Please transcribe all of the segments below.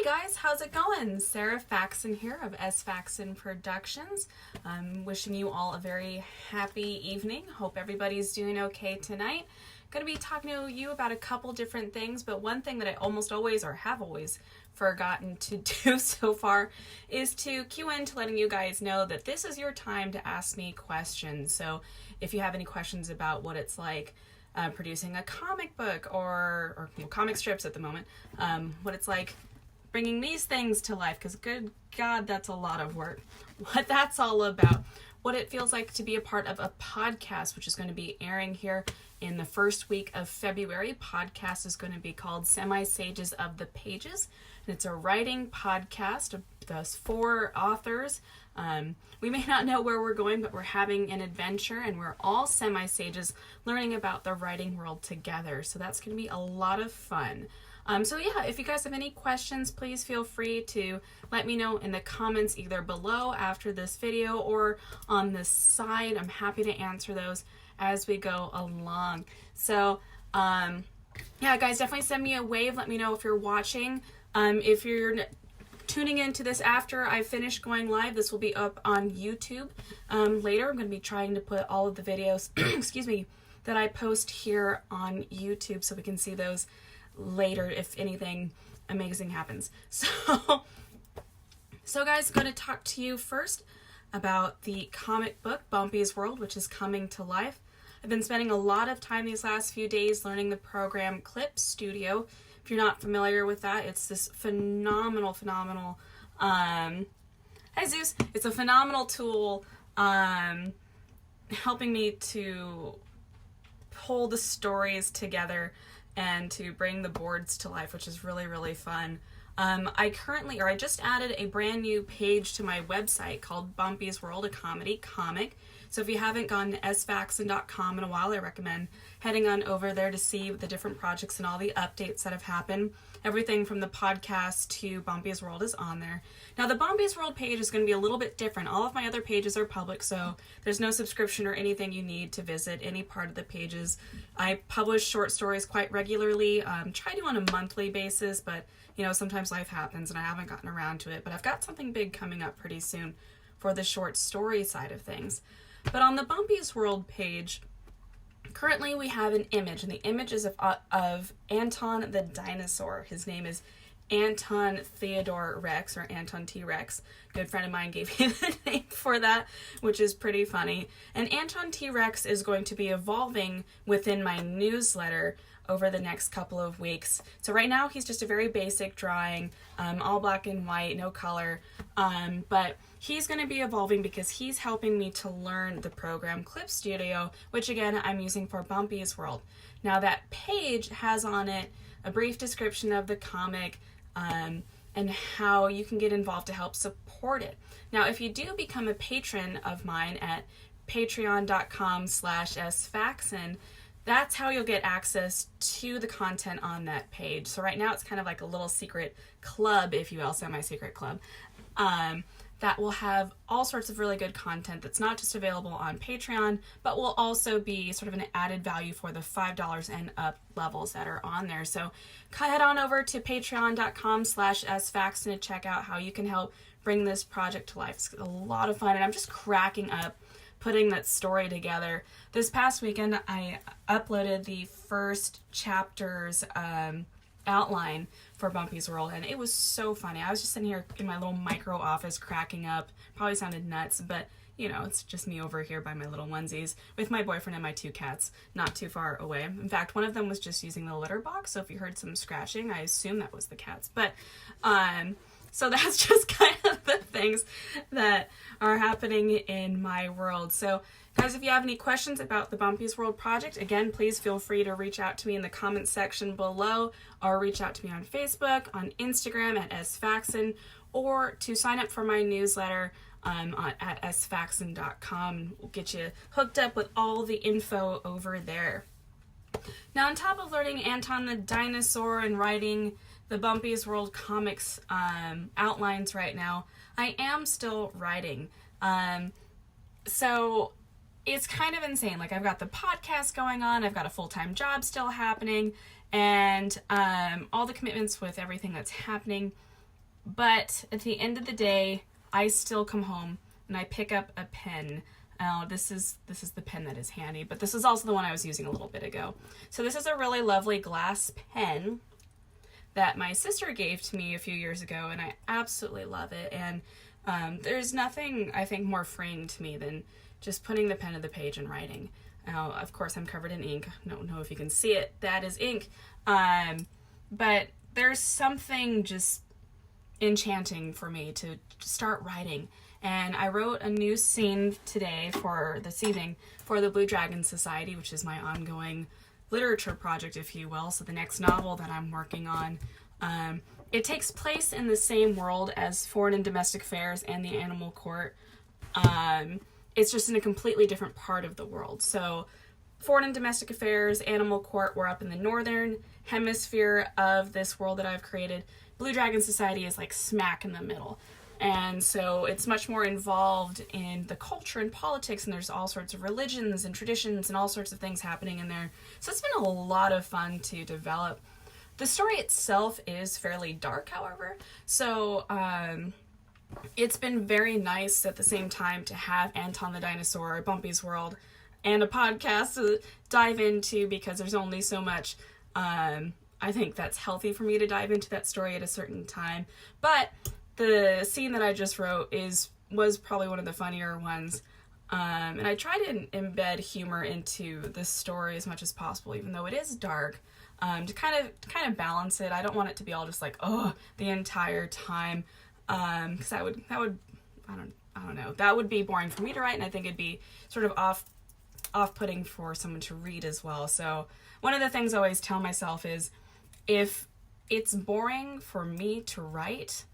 guys, how's it going? Sarah Faxon here of S. Faxon Productions. I'm wishing you all a very happy evening. Hope everybody's doing okay tonight. Going to be talking to you about a couple different things, but one thing that I almost always or have always forgotten to do so far is to cue in to letting you guys know that this is your time to ask me questions. So if you have any questions about what it's like producing a comic book or comic strips at the moment, what it's like bringing these things to life, because good God, that's a lot of work. What that's all about, what it feels like to be a part of a podcast, which is going to be airing here in the first week of February. Podcast is going to be called Semi-Sages of the Pages, and it's a writing podcast of those 4 authors. We may not know where we're going, but we're having an adventure, and we're all semi-sages learning about the writing world together. So that's going to be a lot of fun. So yeah, if you guys have any questions, please feel free to let me know in the comments either below after this video or on the side. I'm happy to answer those as we go along. So yeah, guys, definitely send me a wave. Let me know if you're watching. If you're tuning into this after I finish going live, this will be up on YouTube later. I'm going to be trying to put all of the videos, excuse me, that I post here on YouTube so we can see those later if anything amazing happens. So guys, I'm going to talk to you first about the comic book Bompy's World, which is coming to life. I've been spending a lot of time these last few days learning the program Clip Studio. If you're not familiar with that, it's this phenomenal hi Zeus, it's a phenomenal tool helping me to pull the stories together and to bring the boards to life, which is really fun. I just added a brand new page to my website called Bompy's World, a comedy comic. So if you haven't gone to sfaxon.com in a while, I recommend heading on over there to see the different projects and all the updates that have happened. Everything from the podcast to Bompy's World is on there. Now, the Bompy's World page is going to be a little bit different. All of my other pages are public, so there's no subscription or anything you need to visit any part of the pages. I publish short stories quite regularly. Try to on a monthly basis, but sometimes life happens and I haven't gotten around to it. But I've got something big coming up pretty soon for the short story side of things. But on the Bompy's World page, currently we have an image, and the image is of Anton the dinosaur. His name is Anton Theodore Rex, or Anton T. Rex. A good friend of mine gave me the name for that, which is pretty funny. And Anton T. Rex is going to be evolving within my newsletter over the next couple of weeks. So right now he's just a very basic drawing, all black and white, no color, but he's going to be evolving because he's helping me to learn the program Clip Studio, which again I'm using for Bompy's World. Now that page has on it a brief description of the comic and how you can get involved to help support it. Now if you do become a patron of mine at patreon.com/sfaxon, that's how you'll get access to the content on that page. So right now it's kind of like a little secret club, if you will, semi-secret club, that will have all sorts of really good content that's not just available on Patreon, but will also be sort of an added value for the $5 and up levels that are on there. So head on over to patreon.com/sfaxon to check out how you can help bring this project to life. It's a lot of fun, and I'm just cracking up putting that story together. This past weekend, I uploaded the first chapter's outline for Bompy's World, and it was so funny. I was just sitting here in my little micro office cracking up. Probably sounded nuts, but it's just me over here by my little onesies with my boyfriend and my 2 cats not too far away. In fact, one of them was just using the litter box, so if you heard some scratching, I assume that was the cats. But so that's just kind of the things that are happening in my world. So guys, if you have any questions about the Bompy's World project, again, please feel free to reach out to me in the comments section below, or reach out to me on Facebook, on Instagram at sfaxon, or to sign up for my newsletter at sfaxon.com. We'll get you hooked up with all the info over there. Now, on top of learning Anton the dinosaur and writing the Bompy's World comics outlines right now, I am still writing. So it's kind of insane. Like, I've got the podcast going on, I've got a full-time job still happening, and all the commitments with everything that's happening. But at the end of the day, I still come home and I pick up a pen. This is the pen that is handy, but this is also the one I was using a little bit ago. So this is a really lovely glass pen that my sister gave to me a few years ago, and I absolutely love it. And there's nothing, I think, more freeing to me than just putting the pen to the page and writing. Now, of course, I'm covered in ink. I don't know if you can see it. That is ink. But there's something just enchanting for me to start writing. And I wrote a new scene today for this evening for the Blue Dragon Society, which is my ongoing literature project, if you will. So the next novel that I'm working on, it takes place in the same world as Foreign and Domestic Affairs and the Animal Court. It's just in a completely different part of the world. So Foreign and Domestic Affairs, Animal Court, we're up in the northern hemisphere of this world that I've created. Blue Dragon Society is like smack in the middle. And so it's much more involved in the culture and politics, and there's all sorts of religions and traditions and all sorts of things happening in there. So it's been a lot of fun to develop. The story itself is fairly dark, however. So it's been very nice at the same time to have Anton the Dinosaur, Bompy's World, and a podcast to dive into, because there's only so much I think that's healthy for me to dive into that story at a certain time. But the scene that I just wrote was probably one of the funnier ones. And I try to embed humor into the story as much as possible, even though it is dark, to kind of balance it. I don't want it to be all just like, oh, the entire time. Because that would I don't know. That would be boring for me to write, and I think it'd be sort of off-putting for someone to read as well. So one of the things I always tell myself is, if it's boring for me to write,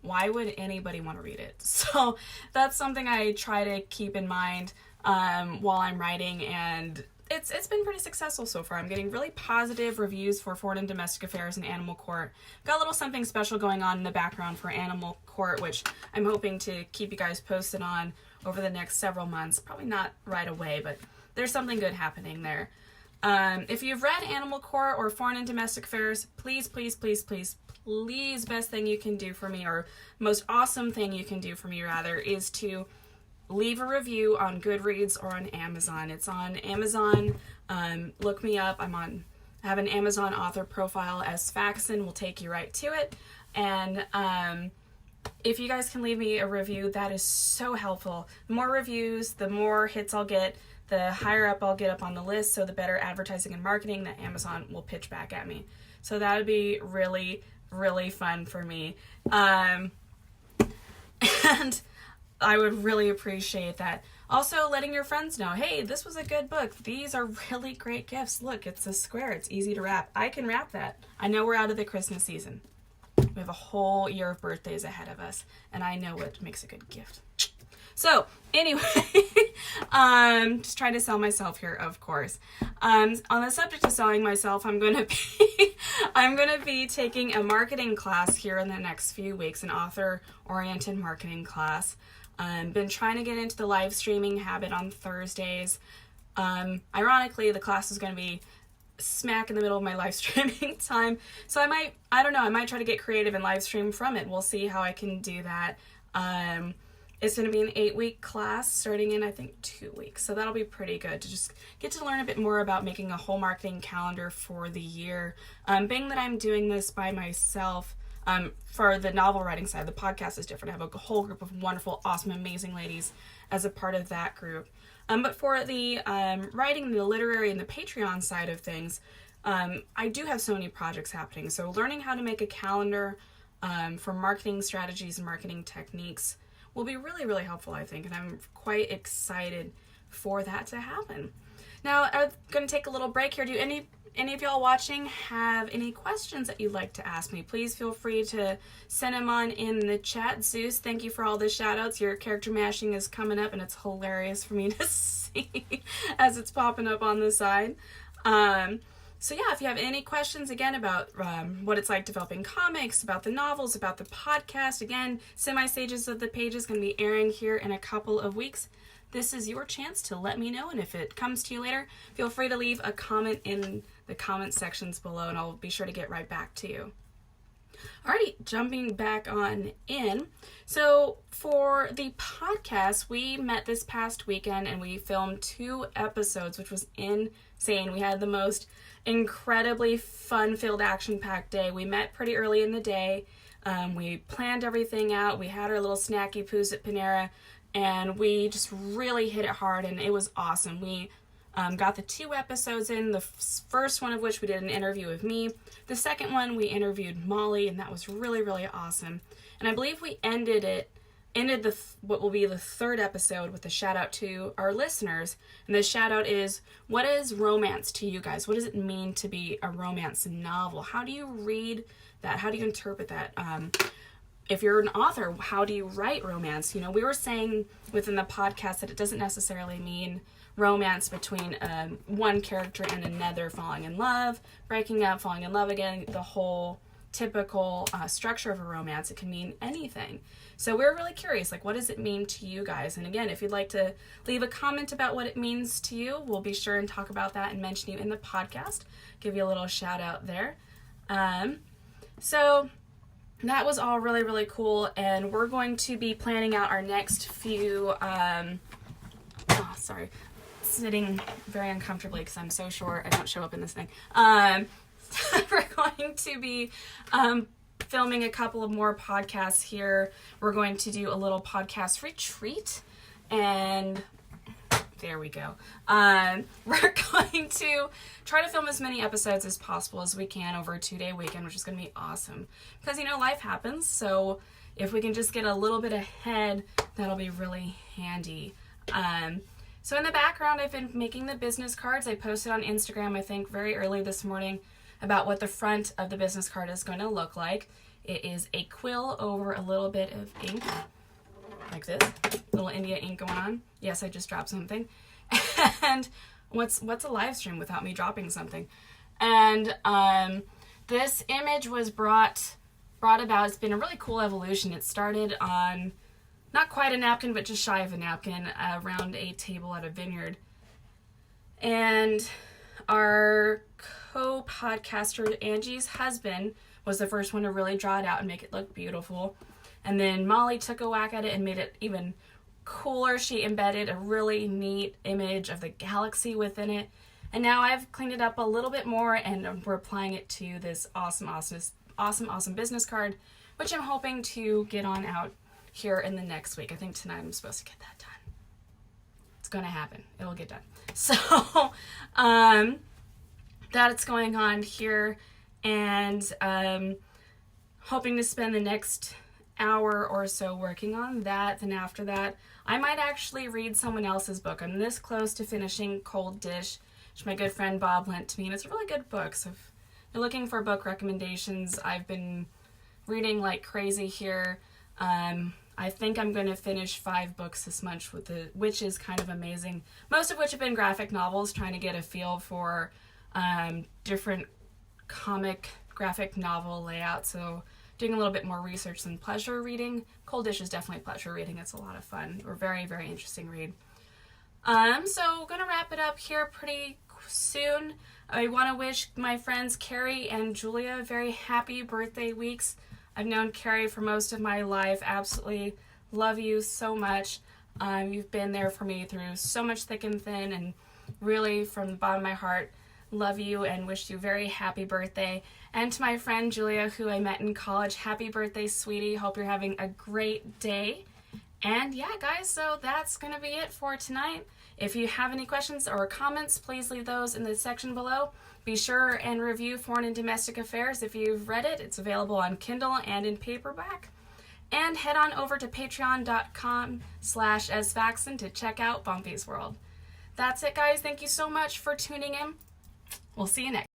why would anybody want to read it? So that's something I try to keep in mind while I'm writing, and it's been pretty successful so far. I'm getting really positive reviews for Foreign and Domestic Affairs and Animal Court. Got a little something special going on in the background for Animal Court, which I'm hoping to keep you guys posted on over the next several months. Probably not right away, but there's something good happening there. If you've read Animal Court or Foreign and Domestic Affairs, please, best thing you can do for me, or most awesome thing you can do for me rather, is to leave a review on Goodreads or on Amazon. It's on Amazon. Look me up. I have an Amazon author profile as Faxon. Will take you right to it. And if you guys can leave me a review, that is so helpful. The more reviews, the more hits I'll get, the higher up I'll get up on the list, so the better advertising and marketing that Amazon will pitch back at me. So that would be really, really fun for me. And I would really appreciate that. Also, letting your friends know, hey, this was a good book. These are really great gifts. Look, it's a square. It's easy to wrap. I can wrap that. I know we're out of the Christmas season. We have a whole year of birthdays ahead of us, and I know what makes a good gift. So, anyway, just trying to sell myself here, of course. On the subject of selling myself, I'm going to be taking a marketing class here in the next few weeks, an author-oriented marketing class. Been trying to get into the live streaming habit on Thursdays. Ironically, the class is going to be smack in the middle of my live streaming time. So I might try to get creative and live stream from it. We'll see how I can do that. It's going to be an 8-week class starting in, I think, 2 weeks. So that'll be pretty good to just get to learn a bit more about making a whole marketing calendar for the year. Being that I'm doing this by myself, for the novel writing side, the podcast is different. I have a whole group of wonderful, awesome, amazing ladies as a part of that group. But for the writing, the literary, and the Patreon side of things, I do have so many projects happening. So learning how to make a calendar for marketing strategies and marketing techniques will be really, really helpful, I think. And I'm quite excited for that to happen. Now, I'm going to take a little break here. Do any of y'all watching have any questions that you'd like to ask me? Please feel free to send them on in the chat. Zeus, thank you for all the shout outs. Your character mashing is coming up, and it's hilarious for me to see as it's popping up on the side. So yeah, if you have any questions, again, about what it's like developing comics, about the novels, about the podcast, again, Semi-Stages of the Page is going to be airing here in a couple of weeks. This is your chance to let me know, and if it comes to you later, feel free to leave a comment in the comment sections below, and I'll be sure to get right back to you. Alrighty, jumping back on in. So for the podcast, we met this past weekend and we filmed 2 episodes, which was insane. We had the most incredibly fun-filled, action-packed day. We met pretty early in the day. We planned everything out. We had our little snacky poos at Panera, and we just really hit it hard, and it was awesome. We got the 2 episodes in, the first one of which we did an interview with me. The second one, we interviewed Molly, and that was really, really awesome. And I believe we ended what will be the 3rd episode with a shout out to our listeners. And the shout out is, what is romance to you guys? What does it mean to be a romance novel? How do you read that? How do you interpret that? If you're an author, how do you write romance? You know, we were saying within the podcast that it doesn't necessarily mean romance between one character and another, falling in love, breaking up, falling in love again, the whole typical structure of a romance. It can mean anything. So we're really curious, like, what does it mean to you guys? And again, if you'd like to leave a comment about what it means to you, we'll be sure and talk about that and mention you in the podcast. Give you a little shout out there. So that was all really, really cool. And we're going to be planning out our next few, sitting very uncomfortably because I'm so short. I don't show up in this thing. We're going to be filming a couple of more podcasts here. We're going to do a little podcast retreat, and there we go. We're going to try to film as many episodes as possible as we can over a 2-day weekend, which is going to be awesome because, you know, life happens. So if we can just get a little bit ahead, that'll be really handy. So in the background, I've been making the business cards. I posted on Instagram, I think, very early this morning about what the front of the business card is going to look like. It is a quill over a little bit of ink, like this. Little India ink going on. Yes, I just dropped something. And what's a live stream without me dropping something? And this image was brought about. It's been a really cool evolution. It started on not quite a napkin, but just shy of a napkin, around a table at a vineyard. And our co-podcaster, Angie's husband, was the first one to really draw it out and make it look beautiful. And then Molly took a whack at it and made it even cooler. She embedded a really neat image of the galaxy within it. And now I've cleaned it up a little bit more, and we're applying it to this awesome business card, which I'm hoping to get on out here in the next week. I think tonight I'm supposed to get that done. It's going to happen. It'll get done. So, that's going on here, and hoping to spend the next hour or so working on that. Then after that, I might actually read someone else's book. I'm this close to finishing Cold Dish, which my good friend Bob lent to me, and it's a really good book. So if you're looking for book recommendations, I've been reading like crazy here. I think I'm going to finish 5 books this month, which is kind of amazing. Most of which have been graphic novels, trying to get a feel for different comic graphic novel layout. So doing a little bit more research than pleasure reading. Cold Dish is definitely pleasure reading. It's a lot of fun, or very, very interesting read. So going to wrap it up here pretty soon. I want to wish my friends Carrie and Julia very happy birthday weeks. I've known Carrie for most of my life. Absolutely love you so much. You've been there for me through so much thick and thin, and really from the bottom of my heart, love you and wish you very happy birthday. And to my friend Julia, who I met in college, happy birthday, sweetie. Hope you're having a great day. And yeah, guys, so that's going to be it for tonight. If you have any questions or comments, please leave those in the section below. Be sure and review Foreign and Domestic Affairs if you've read it. It's available on Kindle and in paperback. And head on over to patreon.com/esfaxon to check out Bompy's World. That's it, guys. Thank you so much for tuning in. We'll see you next.